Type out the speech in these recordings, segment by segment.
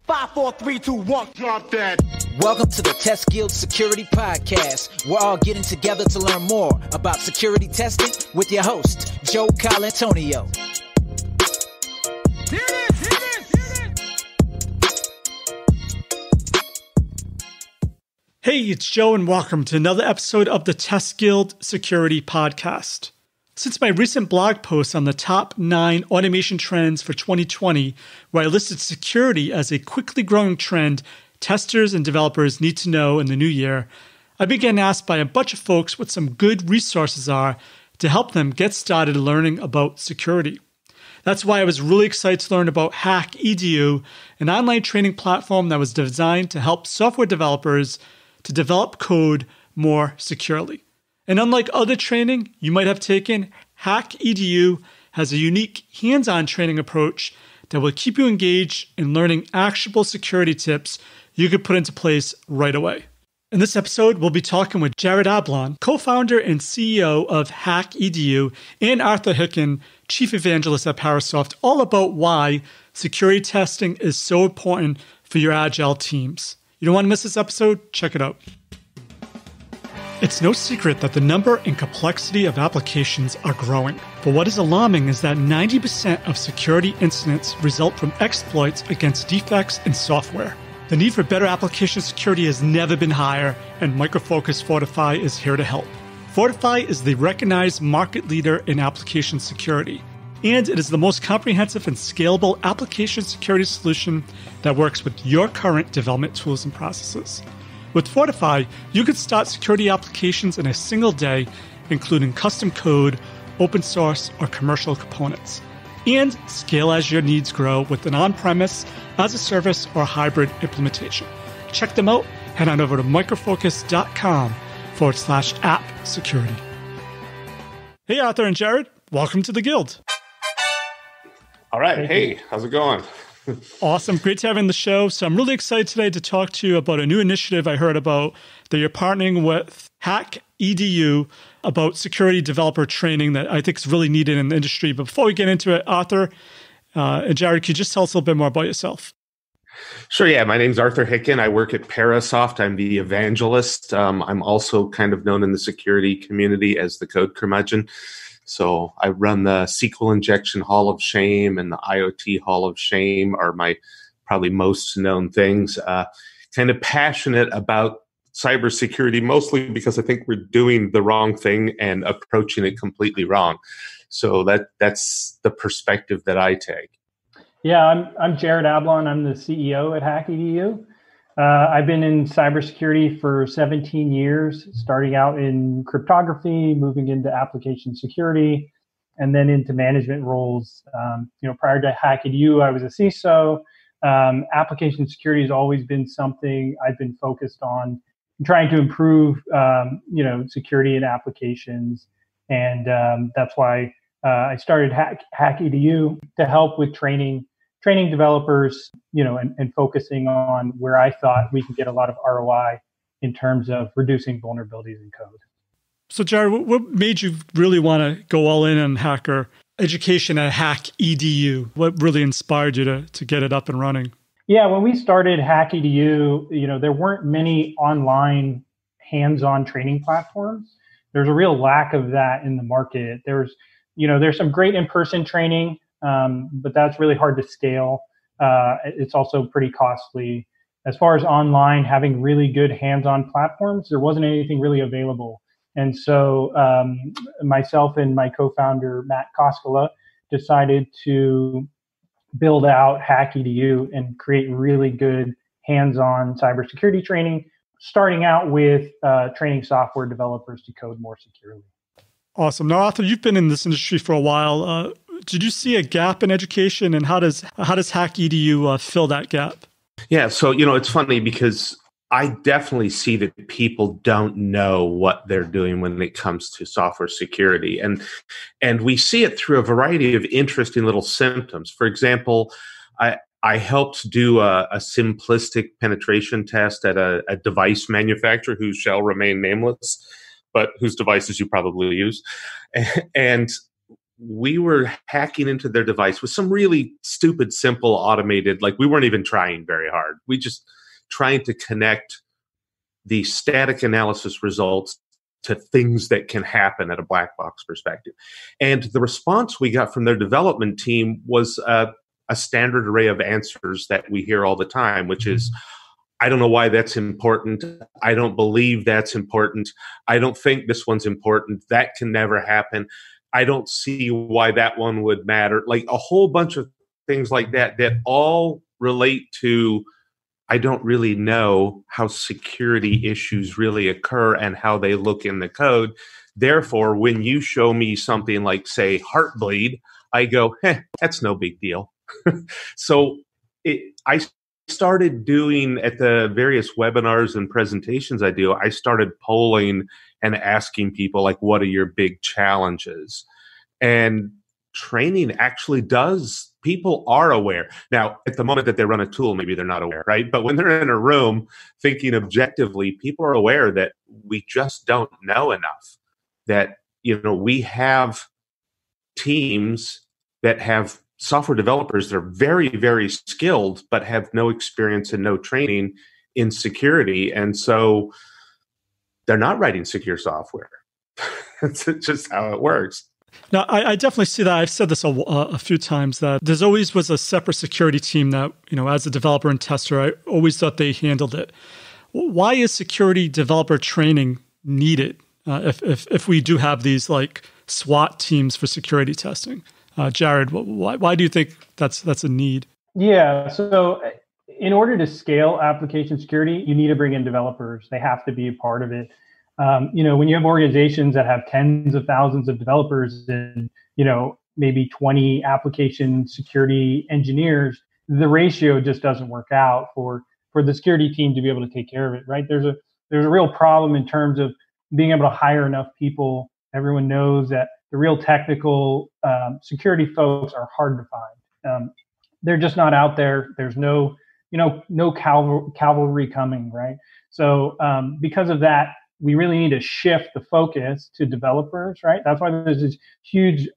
5, 4, 3, 2, 1. Drop that. Welcome to the Test Guild Security Podcast. We're all getting together to learn more about security testing with your host, Joe Colantonio. Here it is, here it is, here it is. Hey, it's Joe, and welcome to another episode of the Test Guild Security Podcast. Since my recent blog post on the top 9 automation trends for 2020, where I listed security as a quickly growing trend testers and developers need to know in the new year, I began asked by a bunch of folks what some good resources are to help them get started learning about security. That's why I was really excited to learn about HackEdu, an online training platform that was designed to help software developers to develop code more securely. And unlike other training you might have taken, HackEdu has a unique hands-on training approach that will keep you engaged in learning actionable security tips you could put into place right away. In this episode, we'll be talking with Jared Ablon, co-founder and CEO of HackEdu, and Arthur Hicken, chief evangelist at Parasoft, all about why security testing is so important for your agile teams. You don't want to miss this episode? Check it out. It's no secret that the number and complexity of applications are growing. But what is alarming is that 90% of security incidents result from exploits against defects in software. The need for better application security has never been higher, and Micro Focus Fortify is here to help. Fortify is the recognized market leader in application security, and it is the most comprehensive and scalable application security solution that works with your current development tools and processes. With Fortify, you can start security applications in a single day, including custom code, open source, or commercial components, and scale as your needs grow with an on-premise, as-a-service, or hybrid implementation. Check them out. Head on over to microfocus.com/app security. Hey, Arthur and Jared. Welcome to the Guild. All right. Hey, how's it going? Awesome. Great to have you on the show. So I'm really excited today to talk to you about a new initiative I heard about that you're partnering with HackEdu about security developer training that I think is really needed in the industry. But before we get into it, Arthur and Jared, could you just tell us a little bit more about yourself? Sure. Yeah. My name's Arthur Hicken. I work at Parasoft. I'm the Evangelist. I'm also kind of known in the security community as the code curmudgeon. So I run the SQL Injection Hall of Shame and the IoT Hall of Shame are my probably most known things. Kind of passionate about cybersecurity, mostly because I think we're doing the wrong thing and approaching it completely wrong. So that's the perspective that I take. Yeah, I'm Jared Ablon. I'm the CEO at HackEdu. I've been in cybersecurity for 17 years, starting out in cryptography, moving into application security, and then into management roles. Prior to HackEdu, I was a CISO. Application security has always been something I've been focused on, trying to improve, security in applications. And that's why I started HackEdu to help with training developers, and focusing on where I thought we could get a lot of ROI in terms of reducing vulnerabilities in code. So, Jared, what made you really want to go all in on hacker education at HackEdu? What really inspired you to get it up and running? Yeah, when we started HackEdu, there weren't many online hands-on training platforms. There's a real lack of that in the market. There's some great in-person training, but that's really hard to scale. It's also pretty costly. As far as online, having really good hands-on platforms, there wasn't anything really available. And so myself and my co-founder, Matt Koskela, decided to build out HackEdu and create really good hands-on cybersecurity training, starting out with training software developers to code more securely. Awesome. Now, Arthur, you've been in this industry for a while. Did you see a gap in education, and how does HackEdu fill that gap? Yeah, so it's funny because I definitely see that people don't know what they're doing when it comes to software security, and we see it through a variety of interesting little symptoms. For example, I helped do a simplistic penetration test at a device manufacturer who shall remain nameless, but whose devices you probably use, and we were hacking into their device with some really stupid, simple, automated, like we weren't even trying very hard. We just trying to connect the static analysis results to things that can happen at a black box perspective. And the response we got from their development team was a standard array of answers that we hear all the time, which is, I don't know why that's important. I don't believe that's important. I don't think this one's important. That can never happen. I don't see why that one would matter. Like a whole bunch of things like that that all relate to, I don't really know how security issues really occur and how they look in the code. Therefore, when you show me something like, say, Heartbleed, I go, that's no big deal. So I started doing, at the various webinars and presentations I do, I started polling and asking people, like, what are your big challenges? And training actually does, people are aware. Now, at the moment that they run a tool, maybe they're not aware, right? But when they're in a room thinking objectively, people are aware that we just don't know enough. That, we have teams that have software developers that are very, very skilled, but have no experience and no training in security. And so they're not writing secure software. That's just how it works. Now, I definitely see that. I've said this a few times, that there's always was a separate security team that, as a developer and tester, I always thought they handled it. Why is security developer training needed if we do have these like SWAT teams for security testing? Jared, why do you think that's a need? Yeah, so in order to scale application security, you need to bring in developers. They have to be a part of it. When you have organizations that have tens of thousands of developers and, maybe 20 application security engineers, the ratio just doesn't work out for the security team to be able to take care of it, right? There's a real problem in terms of being able to hire enough people. Everyone knows that the real technical security folks are hard to find. They're just not out there. There's no cavalry coming, right? So because of that, we really need to shift the focus to developers, right? That's why there's this huge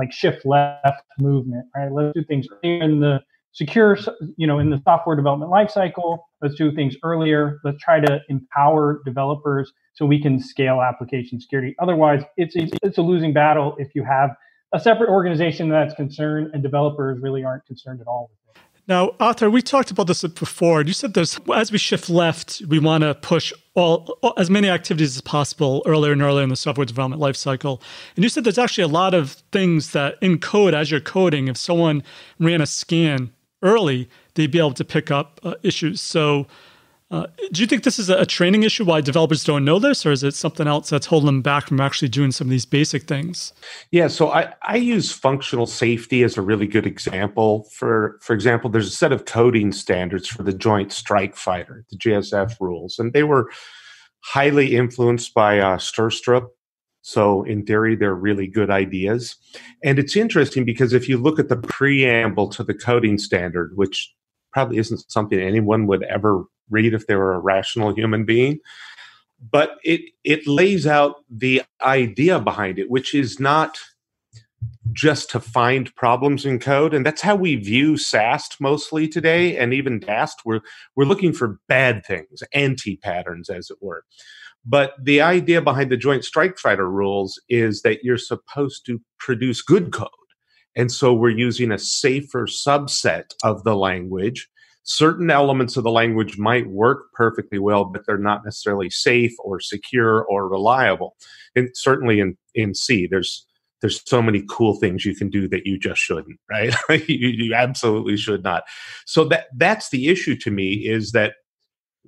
shift left movement, right? Let's do things in the secure, in the software development lifecycle. Let's do things earlier. Let's try to empower developers so we can scale application security. Otherwise, it's a losing battle if you have a separate organization that's concerned and developers really aren't concerned at all with it. Now, Arthur, we talked about this before. You said as we shift left, we want to push as many activities as possible earlier and earlier in the software development lifecycle. And you said there's actually a lot of things that in code, as you're coding, if someone ran a scan early, they'd be able to pick up issues. So do you think this is a training issue, why developers don't know this, or is it something else that's holding them back from actually doing some of these basic things? Yeah, so I use functional safety as a really good example. For example, there's a set of coding standards for the Joint Strike Fighter, the JSF rules, and they were highly influenced by Sturstrup. So in theory, they're really good ideas. And it's interesting because if you look at the preamble to the coding standard, which probably isn't something anyone would ever read if they were a rational human being, but it lays out the idea behind it, which is not just to find problems in code. And that's how we view SAST mostly today, and even DAST. We're looking for bad things, anti-patterns, as it were. But the idea behind the Joint Strike Fighter rules is that you're supposed to produce good code. And so we're using a safer subset of the language. Certain elements of the language might work perfectly well, but they're not necessarily safe or secure or reliable. And certainly in C, there's so many cool things you can do that you just shouldn't, right? you absolutely should not. So that's the issue to me, is that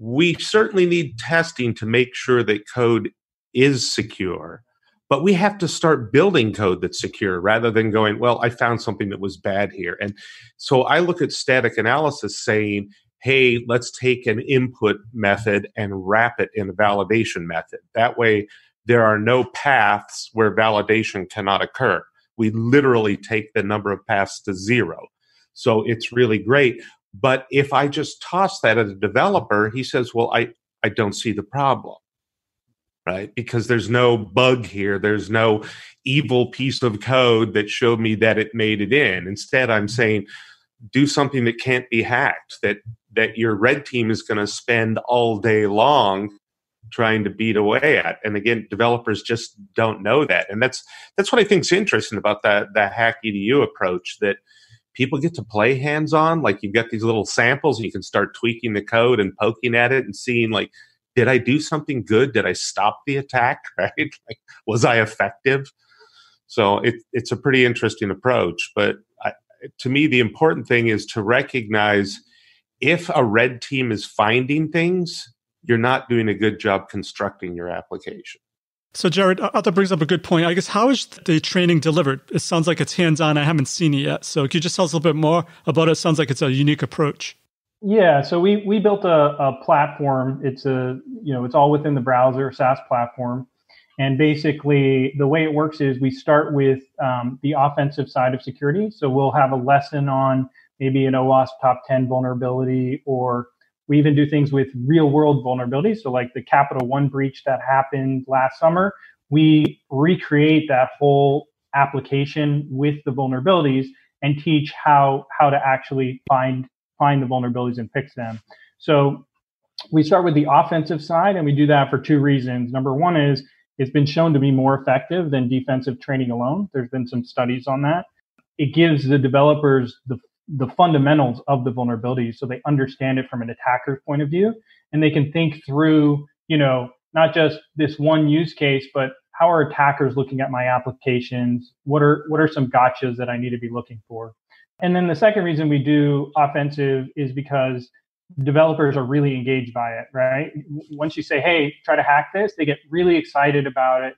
we certainly need testing to make sure that code is secure, but we have to start building code that's secure rather than going, well, I found something that was bad here. And so I look at static analysis saying, hey, let's take an input method and wrap it in a validation method. That way, there are no paths where validation cannot occur. We literally take the number of paths to zero. So it's really great. But if I just toss that at a developer, he says, well, I don't see the problem. right? Because there's no bug here. There's no evil piece of code that showed me that it made it in. Instead, I'm saying, do something that can't be hacked, that your red team is going to spend all day long trying to beat away at. And again, developers just don't know that. And that's what I think is interesting about the HackEdu approach, that people get to play hands-on. Like, you've got these little samples and you can start tweaking the code and poking at it and seeing, like, did I do something good? Did I stop the attack? Right? Like, was I effective? So it's a pretty interesting approach. But to me, the important thing is to recognize if a red team is finding things, you're not doing a good job constructing your application. So, Jared, that brings up a good point. I guess, how is the training delivered? It sounds like it's hands-on. I haven't seen it yet. So could you just tell us a little bit more about it? It sounds like it's a unique approach. Yeah, so we built a platform. It's it's all within the browser, SaaS platform. And basically, the way it works is we start with the offensive side of security. So we'll have a lesson on maybe an OWASP top 10 vulnerability, or we even do things with real world vulnerabilities. So like the Capital One breach that happened last summer, we recreate that whole application with the vulnerabilities and teach how to actually find the vulnerabilities and fix them. So we start with the offensive side, and we do that for two reasons. Number one is it's been shown to be more effective than defensive training alone. There's been some studies on that. It gives the developers the fundamentals of the vulnerability, so they understand it from an attacker's point of view, and they can think through, not just this one use case, but how are attackers looking at my applications? What are some gotchas that I need to be looking for? And then the second reason we do offensive is because developers are really engaged by it, right? Once you say, hey, try to hack this, they get really excited about it.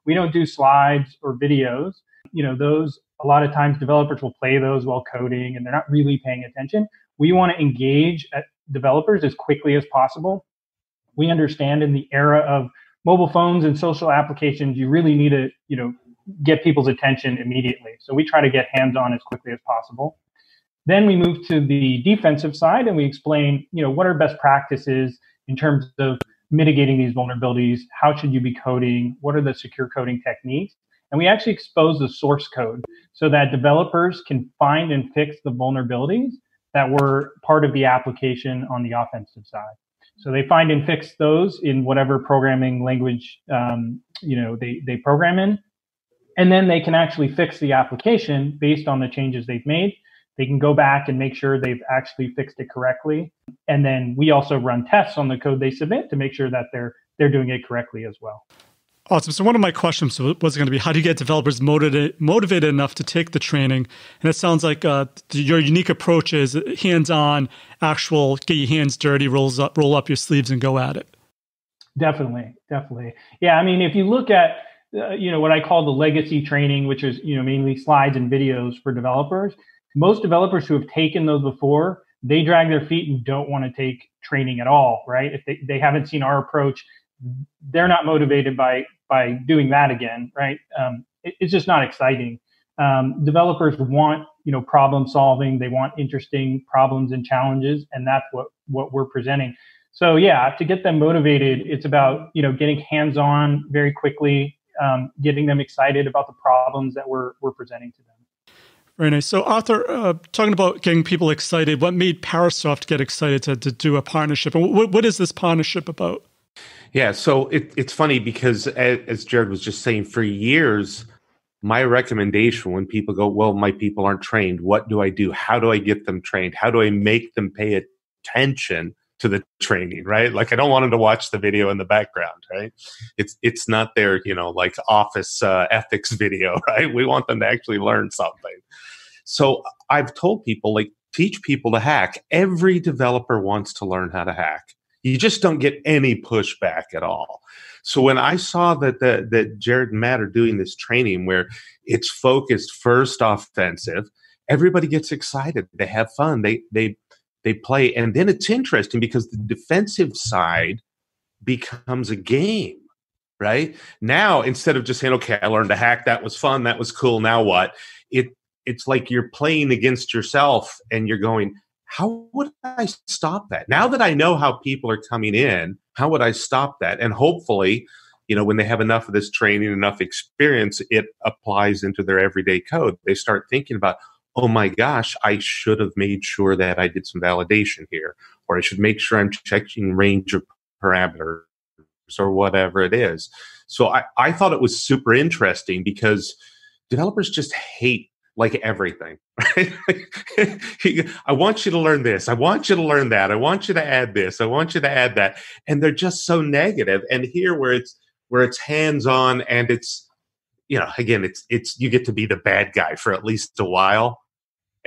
We don't do slides or videos. Those, a lot of times developers will play those while coding and they're not really paying attention. We want to engage developers as quickly as possible. We understand in the era of mobile phones and social applications, you really need to, get people's attention immediately. So we try to get hands-on as quickly as possible. Then we move to the defensive side and we explain, what are best practices in terms of mitigating these vulnerabilities? How should you be coding? What are the secure coding techniques? And we actually expose the source code so that developers can find and fix the vulnerabilities that were part of the application on the offensive side. So they find and fix those in whatever programming language they program in. And then they can actually fix the application based on the changes they've made. They can go back and make sure they've actually fixed it correctly. And then we also run tests on the code they submit to make sure that they're doing it correctly as well. Awesome. So one of my questions was going to be, how do you get developers motivated enough to take the training? And it sounds like your unique approach is hands-on, actual, get your hands dirty, roll up your sleeves and go at it. Definitely. Yeah, I mean, if you look at what I call the legacy training, which is mainly slides and videos for developers, most developers who have taken those before, they drag their feet and don't want to take training at all, right? If they haven't seen our approach, they're not motivated by doing that again, right? It's just not exciting. Developers want, problem solving. They want interesting problems and challenges, and that's what we're presenting. So yeah, to get them motivated, it's about, getting hands-on very quickly, getting them excited about the problems that we're presenting to them. Very nice. So Arthur, talking about getting people excited, what made Parasoft get excited to do a partnership? And what is this partnership about? Yeah, so it's funny because as Jared was just saying, for years, my recommendation when people go, well, my people aren't trained, what do I do? How do I get them trained? How do I make them pay attention to the training, right? Like, I don't want them to watch the video in the background, right? It's not their, like office ethics video, right? We want them to actually learn something. So I've told people, like, teach people to hack. Every developer wants to learn how to hack. You just don't get any pushback at all. So when I saw that Jared and Matt are doing this training where it's focused first offensive, everybody gets excited. They have fun. They play. And then it's interesting because the defensive side becomes a game, right? Now, instead of just saying, okay, I learned to hack. That was fun. That was cool. Now what? It's like you're playing against yourself and you're going, how would I stop that? Now that I know how people are coming in, how would I stop that? And hopefully, when they have enough of this training, enough experience, it applies into their everyday code. They start thinking about, oh my gosh, I should have made sure that I did some validation here, or I should make sure I'm checking range of parameters or whatever it is. So I thought it was super interesting because developers just hate like everything, right? I want you to learn this. I want you to learn that. I want you to add this. I want you to add that. And they're just so negative. And here where it's hands-on and it's, again, it's you get to be the bad guy for at least a while.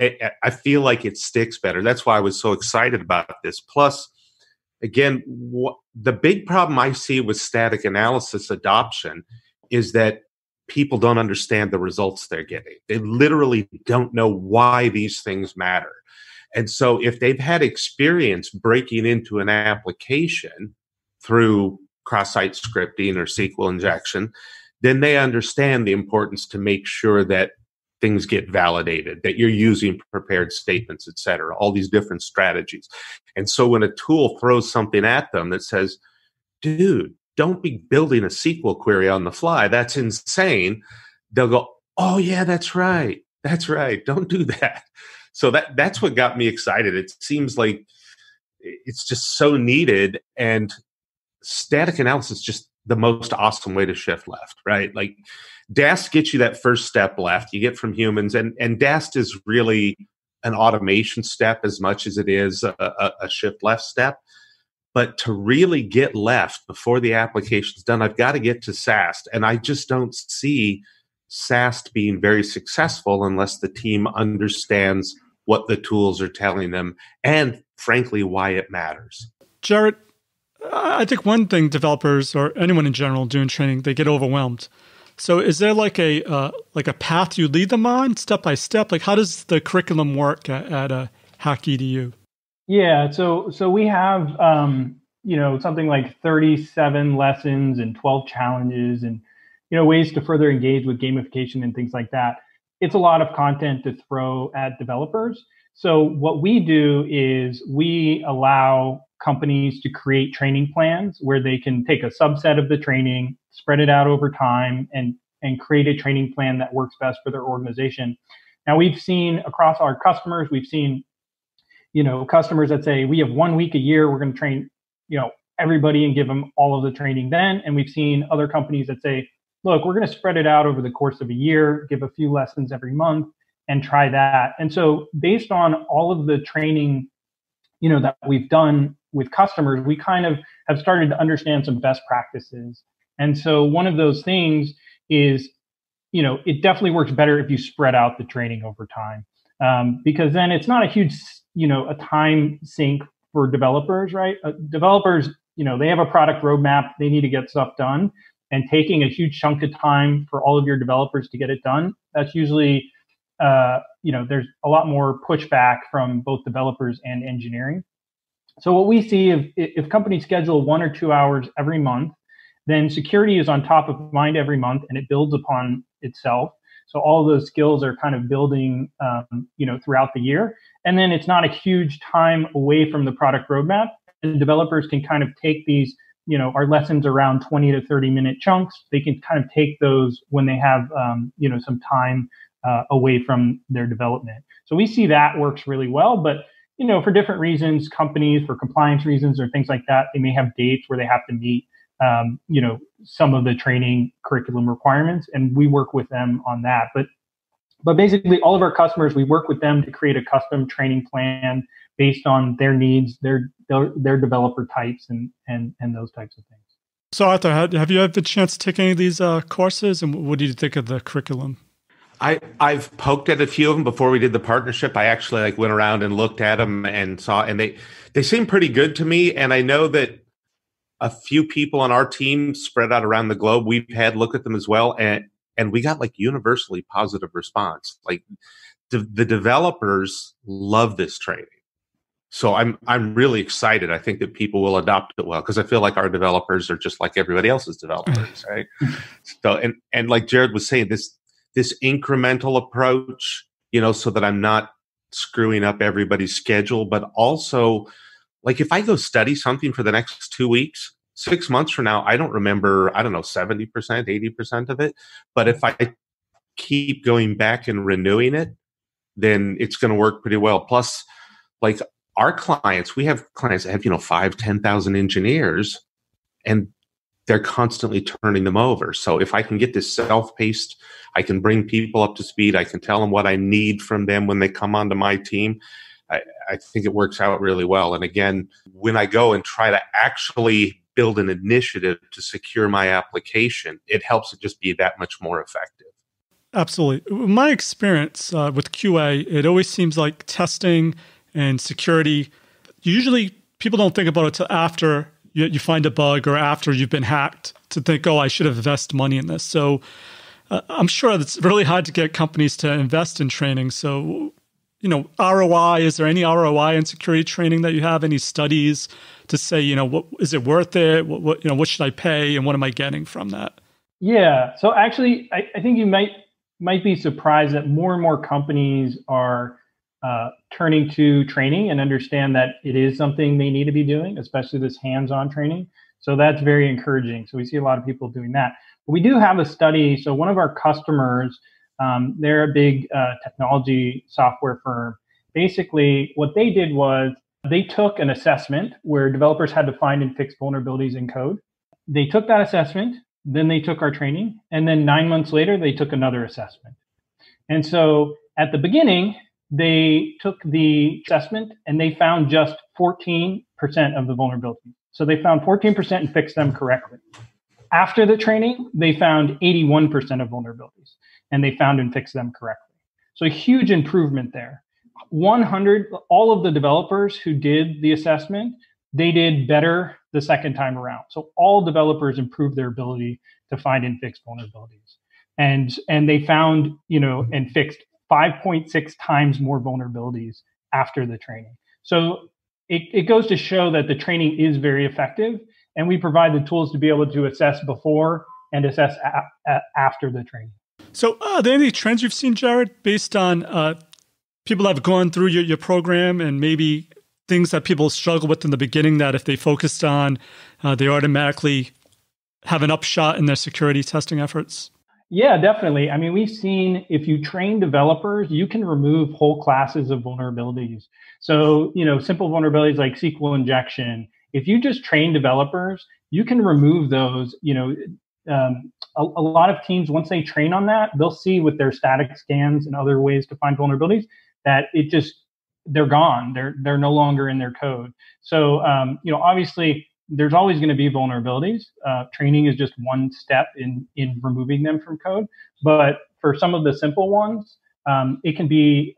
I feel like it sticks better. That's why I was so excited about this. Plus, again, the big problem I see with static analysis adoption is that people don't understand the results they're getting. They literally don't know why these things matter. And so if they've had experience breaking into an application through cross-site scripting or SQL injection, then they understand the importance to make sure that things get validated, that you're using prepared statements, et cetera, all these different strategies. And so when a tool throws something at them that says, dude, don't be building a SQL query on the fly, that's insane, they'll go, oh yeah, that's right. That's right. Don't do that. So that's what got me excited. It seems like it's just so needed, and static analysis is just the most awesome way to shift left, right? Like DAST gets you that first step left you get from humans, and DAST is really an automation step as much as it is a shift left step. But to really get left before the application's done, I've got to get to SAST. And I just don't see SAST being very successful unless the team understands what the tools are telling them and, frankly, why it matters. Jared, I think one thing developers or anyone in general doing training, they get overwhelmed. So is there like a path you lead them on step by step? Like how does the curriculum work at HackEdu? Yeah, so we have something like 37 lessons and 12 challenges and ways to further engage with gamification and things like that. It's a lot of content to throw at developers. So what we do is we allow companies to create training plans where they can take a subset of the training, spread it out over time, and create a training plan that works best for their organization. Now we've seen across our customers, customers that say, we have 1 week a year, we're going to train, everybody and give them all of the training then. And we've seen other companies that say, look, we're going to spread it out over the course of a year, give a few lessons every month and try that. And so based on all of the training, that we've done with customers, we kind of have started to understand some best practices. And so one of those things is, it definitely works better if you spread out the training over time. Because then it's not a huge, a time sink for developers, right? Developers, they have a product roadmap, they need to get stuff done, and taking a huge chunk of time for all of your developers to get it done, that's usually, there's a lot more pushback from both developers and engineering. So what we see if companies schedule 1 or 2 hours every month, then security is on top of mind every month and it builds upon itself. So all those skills are kind of building, throughout the year. And then it's not a huge time away from the product roadmap. And developers can kind of take these, our lessons around 20 to 30 minute chunks. They can kind of take those when they have, some time away from their development. So we see that works really well. But, for different reasons, companies, for compliance reasons or things like that, they may have dates where they have to meet some of the training curriculum requirements, and we work with them on that. But basically, all of our customers, we work with them to create a custom training plan based on their needs, their developer types, and those types of things. So, Arthur, have you had the chance to take any of these courses, and what do you think of the curriculum? I've poked at a few of them before we did the partnership. I actually went around and looked at them and saw, and they seem pretty good to me. And I know that a few people on our team spread out around the globe, we've had look at them as well. And we got universally positive response. The developers love this training. So I'm really excited. I think that people will adopt it well because I feel like our developers are just like everybody else's developers, right? So and like Jared was saying, this incremental approach, so that I'm not screwing up everybody's schedule, but also if I go study something for the next 2 weeks, 6 months from now, I don't remember, 70%, 80% of it. But if I keep going back and renewing it, then it's going to work pretty well. Plus, like our clients, we have clients that have, 5, 10,000 engineers, and they're constantly turning them over. So if I can get this self-paced, I can bring people up to speed. I can tell them what I need from them when they come onto my team. I think it works out really well. And again, when I go and try to actually build an initiative to secure my application, it helps it just be that much more effective. Absolutely. My experience with QA, it always seems like testing and security, usually people don't think about it till after you find a bug or after you've been hacked to think, oh, I should have invested money in this. So I'm sure it's really hard to get companies to invest in training. So, ROI, is there any ROI in security training that you have? Any studies to say, what is it worth it? What should I pay, and what am I getting from that? Yeah. So actually, I think you might be surprised that more and more companies are turning to training and understand that it is something they need to be doing, especially this hands-on training. So that's very encouraging. So we see a lot of people doing that. But we do have a study. So one of our customers, they're a big technology software firm. Basically, what they did was they took an assessment where developers had to find and fix vulnerabilities in code. They took that assessment, then they took our training, and then 9 months later, they took another assessment. And so at the beginning, they took the assessment and they found just 14% of the vulnerabilities. So they found 14% and fixed them correctly. After the training, they found 81% of vulnerabilities and they found and fixed them correctly. So a huge improvement there. 100, all of the developers who did the assessment, they did better the second time around. So all developers improved their ability to find and fix vulnerabilities. And they found, and fixed 5.6 times more vulnerabilities after the training. So it goes to show that the training is very effective, and we provide the tools to be able to assess before and assess after the training. So are there any trends you've seen, Jared, based on people that have gone through your program, and maybe things that people struggle with in the beginning that if they focused on, they automatically have an upshot in their security testing efforts? Yeah, definitely. I mean, we've seen if you train developers, you can remove whole classes of vulnerabilities. So, simple vulnerabilities like SQL injection. If you just train developers, you can remove those. A lot of teams, once they train on that, they'll see with their static scans and other ways to find vulnerabilities that they're gone. They're no longer in their code. So, obviously, there's always going to be vulnerabilities. Training is just one step in removing them from code. But for some of the simple ones, it can be,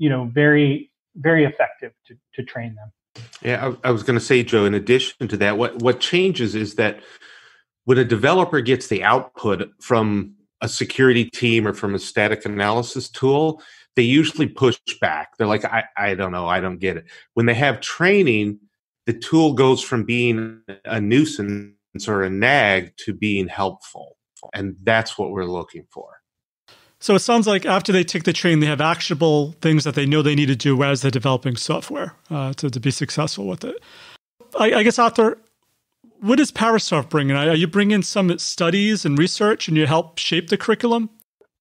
very, very effective to train them. Yeah, I was going to say, Joe, in addition to that, what changes is that when a developer gets the output from a security team or from a static analysis tool, they usually push back. They're like, I don't know, I don't get it. When they have training, the tool goes from being a nuisance or a nag to being helpful. And that's what we're looking for. So it sounds like after they take the training, they have actionable things that they know they need to do as they're developing software to be successful with it. I guess, Arthur, what does Parasoft bring in? Are you bringing some studies and research and you help shape the curriculum?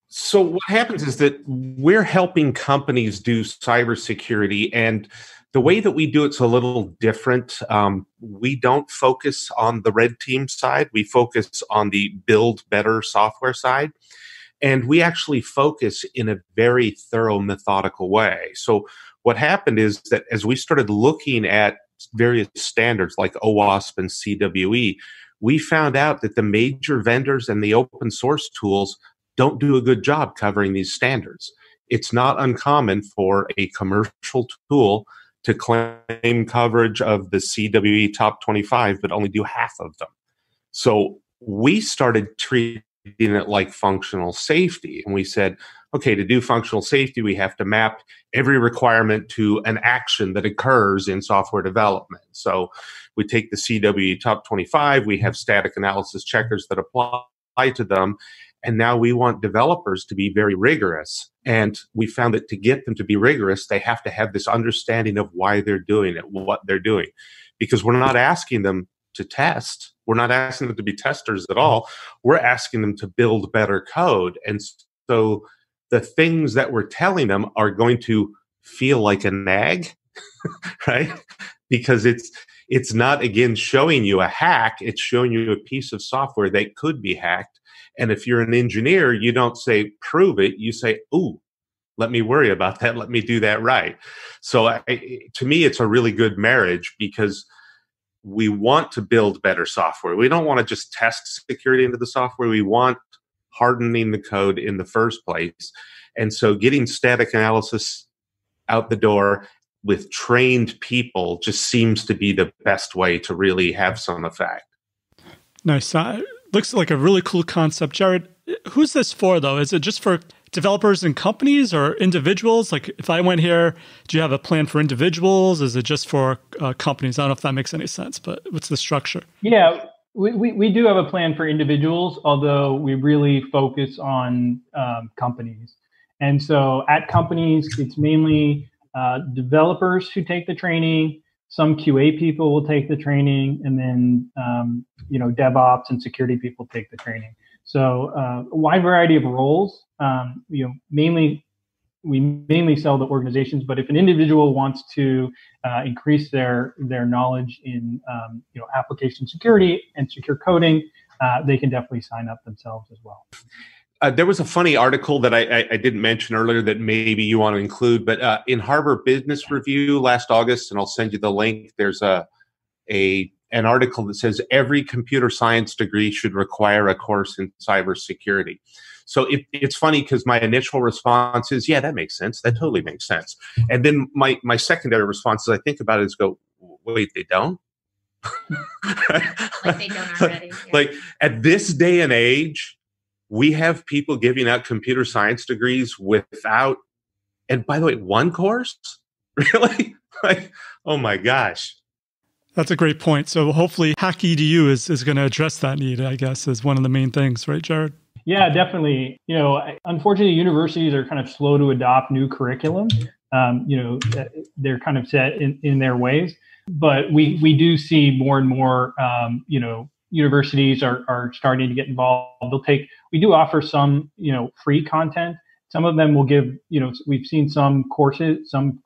So what happens is that we're helping companies do cybersecurity, and the way that we do it's a little different. We don't focus on the red team side. We focus on the build better software side. And we actually focus in a very thorough, methodical way. So what happened is that as we started looking at various standards like OWASP and CWE, we found out that the major vendors and the open source tools don't do a good job covering these standards. It's not uncommon for a commercial tool to claim coverage of the CWE top 25, but only do half of them. So we started treating it like functional safety. And we said, okay, to do functional safety, we have to map every requirement to an action that occurs in software development. So we take the CWE top 25, we have static analysis checkers that apply to them. And now we want developers to be very rigorous. And we found that to get them to be rigorous, they have to have this understanding of why they're doing it, what they're doing. Because we're not asking them to test. We're not asking them to be testers at all. We're asking them to build better code. And so the things that we're telling them are going to feel like a nag, right? Because it's not, again, showing you a hack. It's showing you a piece of software that could be hacked. And if you're an engineer, you don't say, prove it. You say, ooh, let me worry about that. Let me do that right. So to me, it's a really good marriage because we want to build better software. We don't want to just test security into the software. We want hardening the code in the first place. And so getting static analysis out the door with trained people just seems to be the best way to really have some effect. Nice. Looks like a really cool concept. Jared, who's this for, though? Is it just for developers and companies or individuals? Like, if I went here, do you have a plan for individuals? Is it just for companies? I don't know if that makes any sense, but what's the structure? Yeah, we do have a plan for individuals, although we really focus on companies. And so at companies, it's mainly developers who take the training. Some QA people will take the training, and then DevOps and security people take the training. So a wide variety of roles. We mainly sell to organizations, but if an individual wants to increase their knowledge in application security and secure coding, they can definitely sign up themselves as well. There was a funny article that I didn't mention earlier that maybe you want to include, but in Harvard Business Review last August, and I'll send you the link, there's an article that says every computer science degree should require a course in cybersecurity. So it's funny because my initial response is, yeah, that makes sense. That totally makes sense. And then my secondary response, as I think about it, is go, wait, they don't? Like they don't already. Yeah. Like at this day and age, we have people giving out computer science degrees without, and by the way, one course? Really? Like, oh my gosh. That's a great point. So hopefully HackEdu is going to address that need, I guess, is one of the main things, right, Jared? Yeah, definitely. Unfortunately, universities are kind of slow to adopt new curriculum. They're kind of set in their ways. But we do see more and more, universities are starting to get involved. We do offer some, free content. Some of them will give, we've seen some courses, some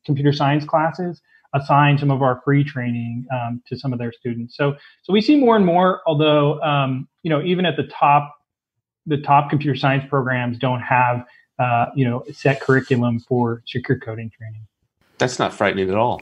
computer science classes assign some of our free training to some of their students. So we see more and more, although, even at the top computer science programs don't have, set curriculum for secure coding training. That's not frightening at all.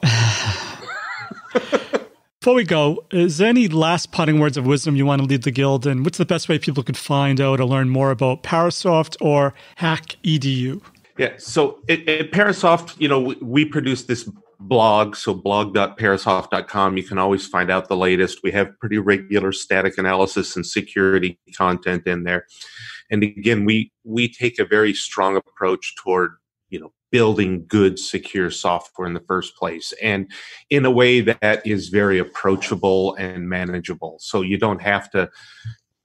Before we go, is there any last parting words of wisdom you want to leave the guild? And what's the best way people could find out or learn more about Parasoft or HackEdu? Yeah, so at Parasoft, we produce this blog, so blog.parasoft.com. You can always find out the latest. We have pretty regular static analysis and security content in there. And again, we take a very strong approach toward, building good, secure software in the first place, and in a way that is very approachable and manageable. So you don't have to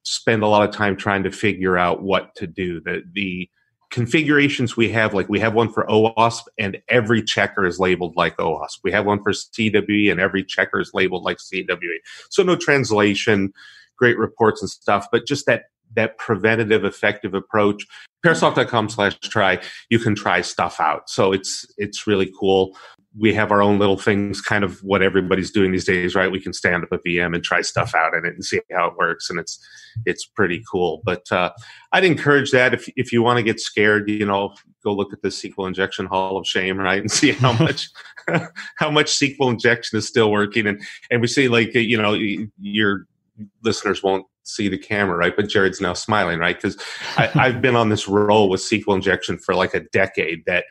spend a lot of time trying to figure out what to do. The configurations we have, like we have one for OWASP and every checker is labeled like OWASP. We have one for CWE and every checker is labeled like CWE. So no translation, great reports and stuff, but just that preventative, effective approach. Parasoft.com/try, you can try stuff out. So it's really cool. We have our own little things, kind of what everybody's doing these days, right? We can stand up a VM and try stuff out in it and see how it works. And it's pretty cool. But I'd encourage that if you want to get scared, go look at the SQL injection Hall of Shame, right? And see how much SQL injection is still working. And we see your listeners won't see the camera, right? But Jared's now smiling, right? Because I've been on this roll with SQL injection for like a decade, that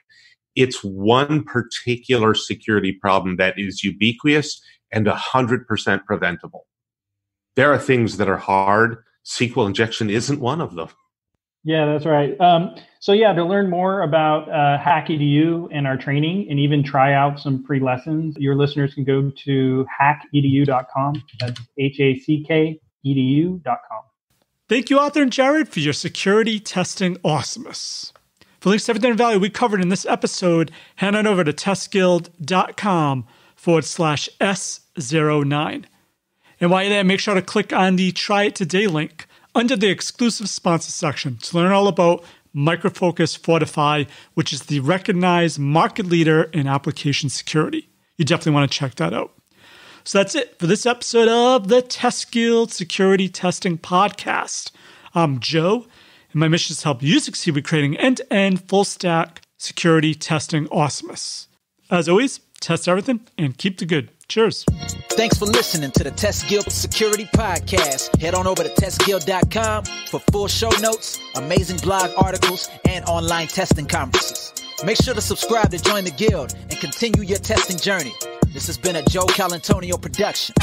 it's one particular security problem that is ubiquitous and 100% preventable. There are things that are hard. SQL injection isn't one of them. Yeah, that's right. To learn more about HackEdu and our training, and even try out some free lessons, your listeners can go to hackedu.com. That's HACKEDU.com. Thank you, Arthur and Jared, for your security testing awesomeness. For links to everything of value we covered in this episode, head on over to testguild.com/S09. And while you're there, make sure to click on the Try It Today link under the exclusive sponsor section to learn all about Micro Focus Fortify, which is the recognized market leader in application security. You definitely want to check that out. So that's it for this episode of the Test Guild Security Testing Podcast. I'm Joe, and my mission is to help you succeed with creating end-to-end full-stack security testing awesomeness. As always, test everything and keep the good. Cheers. Thanks for listening to the Test Guild Security Podcast. Head on over to testguild.com for full show notes, amazing blog articles, and online testing conferences. Make sure to subscribe to join the guild and continue your testing journey. This has been a Joe Colantonio production.